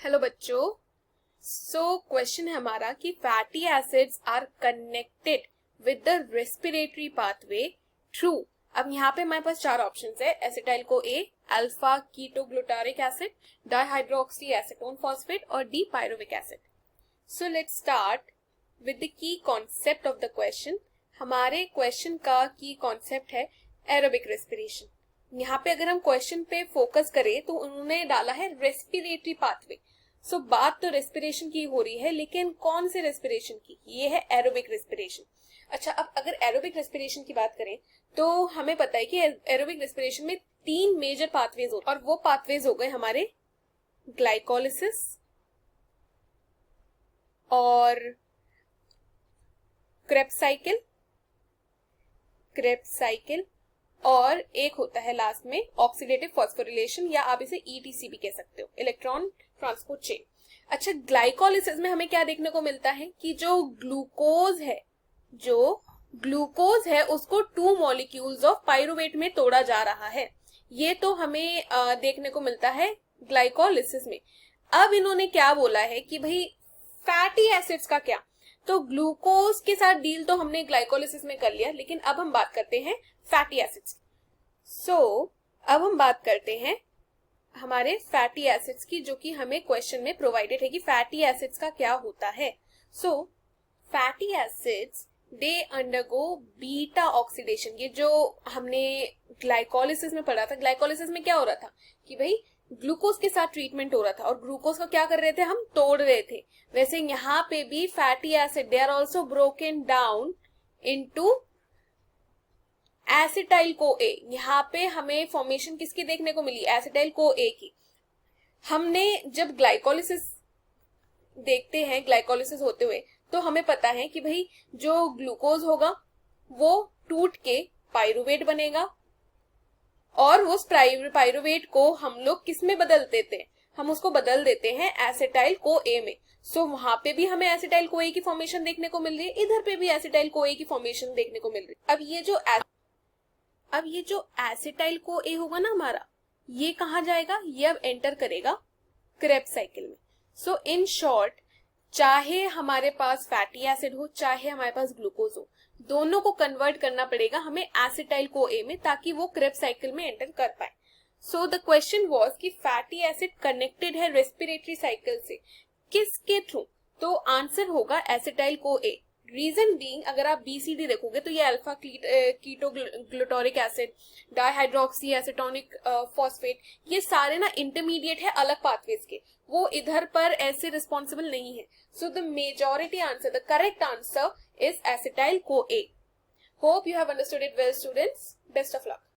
Hello बच्चों। Question है हमारा कि fatty acids are connected with the respiratory pathway. True. अब यहाँ पे हमारे पास चार ऑप्शंस है, acetyl co A, alpha ketoglutaric acid, dihydroxy acetone phosphate और D pyruvic acid. So let's start with the key concept of the question. हमारे question का key concept है एरोबिक रेस्पिरेशन। यहाँ पे अगर हम क्वेश्चन पे फोकस करें तो उन्होंने डाला है रेस्पिरेटरी पाथवे। सो बात तो रेस्पिरेशन की हो रही है, लेकिन कौन से रेस्पिरेशन की? ये है एरोबिक रेस्पिरेशन। अच्छा, अब अगर एरोबिक रेस्पिरेशन की बात करें तो हमें पता है कि एरोबिक रेस्पिरेशन में तीन मेजर पाथवेज होते हैं और वो पाथवेज हो गए हमारे ग्लाइकोलिसिस और क्रेब्स साइकिल और एक होता है लास्ट में ऑक्सीडेटिव फॉस्फोरिलेशन, या आप इसे ईटीसी भी कह सकते हो, इलेक्ट्रॉन ट्रांसपोर्ट चेन। अच्छा, ग्लाइकोलिसिस में हमें क्या देखने को मिलता है कि जो ग्लूकोज है उसको 2 मॉलिक्यूल्स ऑफ पाइरुवेट में तोड़ा जा रहा है। ये तो हमें देखने को मिलता है ग्लाइकोलिसिस में। अब इन्होंने क्या बोला है कि भाई फैटी एसिड्स का क्या? तो ग्लूकोज के साथ डील तो हमने ग्लाइकोलिसिस में कर लिया, लेकिन अब हम बात करते हैं फैटी एसिड्स। अब हम बात करते हैं हमारे फैटी एसिड्स की, जो कि हमें क्वेश्चन में प्रोवाइडेड है कि फैटी एसिड्स का क्या होता है। Fatty acids they undergo beta oxidation. ये जो हमने ग्लाइकोलिसिस में पढ़ा था, ग्लाइकोलिसिस में क्या हो रहा था कि भाई ग्लूकोज के साथ ट्रीटमेंट हो रहा था और ग्लूकोज को क्या कर रहे थे, हम तोड़ रहे थे। वैसे यहाँ पे भी fatty acid they are also broken down into acetyl co A. यहाँ पे हमें फॉर्मेशन किसकी देखने को मिली? एसिटाइल को ए की। हमने जब ग्लाइकोलिसिस देखते हैं, ग्लाइकोलिसिस होते हुए, तो हमें पता है कि भाई जो ग्लूकोज होगा वो टूट के पाइरुवेट बनेगा और उस पाइरुवेट को हम लोग किस में बदल देते हैं? हम उसको बदल देते हैं एसिटाइल को ए में। वहां पे भी हमें एसिटाइल को ए की फॉर्मेशन देखने को मिल रही है, इधर पे भी एसिटाइल को ए की फॉर्मेशन देखने को मिल रही है। अब ये जो एसिटाइल को ए होगा ना हमारा, ये कहाँ जाएगा? ये अब एंटर करेगा क्रेब्स साइकिल में। इन शॉर्ट, चाहे हमारे पास फैटी एसिड हो चाहे हमारे पास ग्लूकोज हो, दोनों को कन्वर्ट करना पड़ेगा हमें एसिटाइल को ए में, ताकि वो क्रेब्स साइकिल में एंटर कर पाए। द क्वेश्चन वाज कि फैटी एसिड कनेक्टेड है रेस्पिरेटरी साइकिल से, किसके थ्रू? तो आंसर होगा एसिटाइल को ए। रीजन बीइंग, अगर आप बीसीडी देखोगे तो ये alpha ketoglutaric acid, dihydroxy acetonic phosphate, ये सारे ना इंटरमीडिएट है अलग पाथवेज के, वो इधर पर ऐसे रिस्पॉन्सिबल नहीं है। The majority answer, the correct answer is acetyl co A. Hope you have understood it well students. Best of luck.